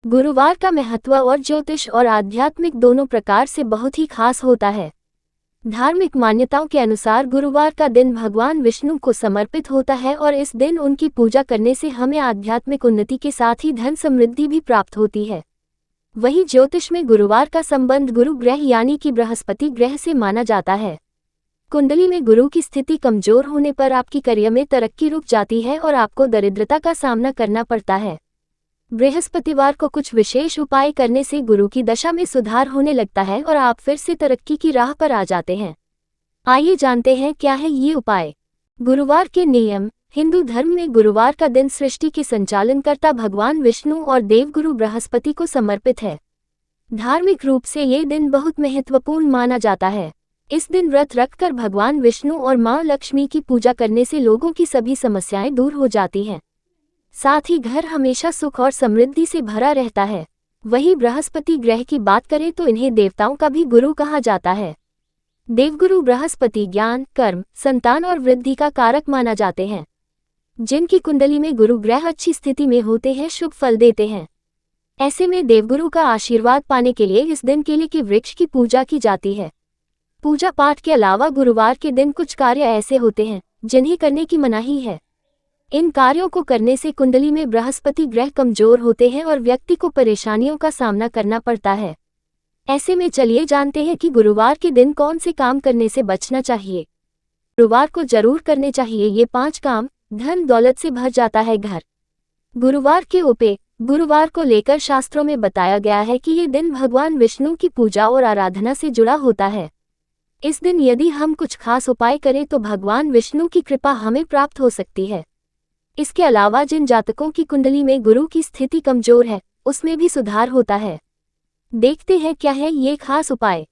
गुरुवार का महत्व और ज्योतिष और आध्यात्मिक दोनों प्रकार से बहुत ही खास होता है। धार्मिक मान्यताओं के अनुसार गुरुवार का दिन भगवान विष्णु को समर्पित होता है और इस दिन उनकी पूजा करने से हमें आध्यात्मिक उन्नति के साथ ही धन समृद्धि भी प्राप्त होती है। वहीं ज्योतिष में गुरुवार का संबंध गुरु ग्रह यानी कि बृहस्पति ग्रह से माना जाता है। कुंडली में गुरु की स्थिति कमजोर होने पर आपकी करियर में तरक्की रुक जाती है और आपको दरिद्रता का सामना करना पड़ता है। बृहस्पतिवार को कुछ विशेष उपाय करने से गुरु की दशा में सुधार होने लगता है और आप फिर से तरक्की की राह पर आ जाते हैं। आइए जानते हैं क्या है ये उपाय। गुरुवार के नियम। हिंदू धर्म में गुरुवार का दिन सृष्टि के संचालनकर्ता भगवान विष्णु और देवगुरु बृहस्पति को समर्पित है। धार्मिक रूप से ये दिन बहुत महत्वपूर्ण माना जाता है। इस दिन व्रत रखकर भगवान विष्णु और मां लक्ष्मी की पूजा करने से लोगों की सभी समस्याएं दूर हो जाती हैं। साथ ही घर हमेशा सुख और समृद्धि से भरा रहता है। वहीं बृहस्पति ग्रह की बात करें तो इन्हें देवताओं का भी गुरु कहा जाता है। देवगुरु बृहस्पति ज्ञान, कर्म, संतान और वृद्धि का कारक माना जाते हैं। जिनकी कुंडली में गुरु ग्रह अच्छी स्थिति में होते हैं शुभ फल देते हैं। ऐसे में देवगुरु का आशीर्वाद पाने के लिए इस दिन केले के वृक्ष की पूजा की जाती है। पूजा पाठ के अलावा गुरुवार के दिन कुछ कार्य ऐसे होते हैं जिन्हें करने की मनाही है। इन कार्यों को करने से कुंडली में बृहस्पति ग्रह कमजोर होते हैं और व्यक्ति को परेशानियों का सामना करना पड़ता है। ऐसे में चलिए जानते हैं कि गुरुवार के दिन कौन से काम करने से बचना चाहिए। गुरुवार को जरूर करने चाहिए ये 5 काम। धन दौलत से भर जाता है घर। गुरुवार के उपाय। गुरुवार को लेकर शास्त्रों में बताया गया है कि ये दिन भगवान विष्णु की पूजा और आराधना से जुड़ा होता है। इस दिन यदि हम कुछ खास उपाय करें तो भगवान विष्णु की कृपा हमें प्राप्त हो सकती है। इसके अलावा जिन जातकों की कुंडली में गुरु की स्थिति कमजोर है उसमें भी सुधार होता है। देखते हैं क्या है ये खास उपाय।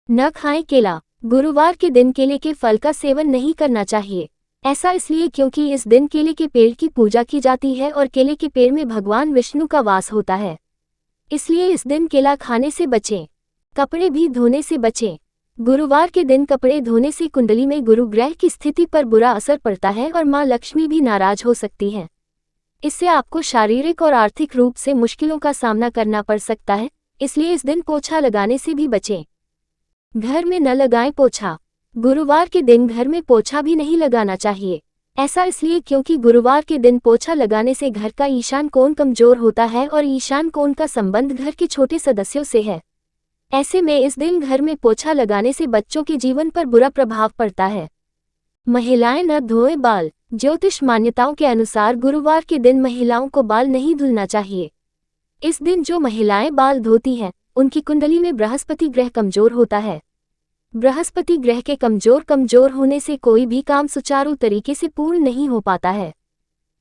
न खाएं केला। गुरुवार के दिन केले के फल का सेवन नहीं करना चाहिए। ऐसा इसलिए क्योंकि इस दिन केले के पेड़ की पूजा की जाती है और केले के पेड़ में भगवान विष्णु का वास होता है। इसलिए इस दिन केला खाने से बचें। कपड़े भी धोने से बचें। गुरुवार के दिन कपड़े धोने से कुंडली में गुरु ग्रह की स्थिति पर बुरा असर पड़ता है और मां लक्ष्मी भी नाराज हो सकती हैं। इससे आपको शारीरिक और आर्थिक रूप से मुश्किलों का सामना करना पड़ सकता है। इसलिए इस दिन पोछा लगाने से भी बचें। घर में न लगाएं पोछा। गुरुवार के दिन घर में पोछा भी नहीं लगाना चाहिए। ऐसा इसलिए क्योंकि गुरुवार के दिन पोछा लगाने से घर का ईशान कोण कमजोर होता है और ईशान कोण का संबंध घर के छोटे सदस्यों से है। ऐसे में इस दिन घर में पोछा लगाने से बच्चों के जीवन पर बुरा प्रभाव पड़ता है। महिलाएं न धोएं बाल। ज्योतिष मान्यताओं के अनुसार गुरुवार के दिन महिलाओं को बाल नहीं धुलना चाहिए। इस दिन जो महिलाएं बाल धोती हैं उनकी कुंडली में बृहस्पति ग्रह कमजोर होता है। बृहस्पति ग्रह के कमजोर होने से कोई भी काम सुचारू तरीके से पूर्ण नहीं हो पाता है।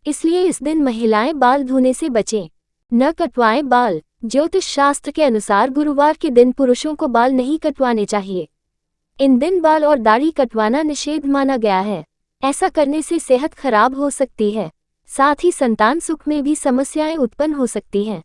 इसलिए इस दिन महिलाएं बाल धोने से बचें। न कटवाएं बाल। ज्योतिष शास्त्र के अनुसार गुरुवार के दिन पुरुषों को बाल नहीं कटवाने चाहिए। इन दिन बाल और दाढ़ी कटवाना निषेध माना गया है। ऐसा करने से सेहत खराब हो सकती है। साथ ही संतान सुख में भी समस्याएं उत्पन्न हो सकती हैं।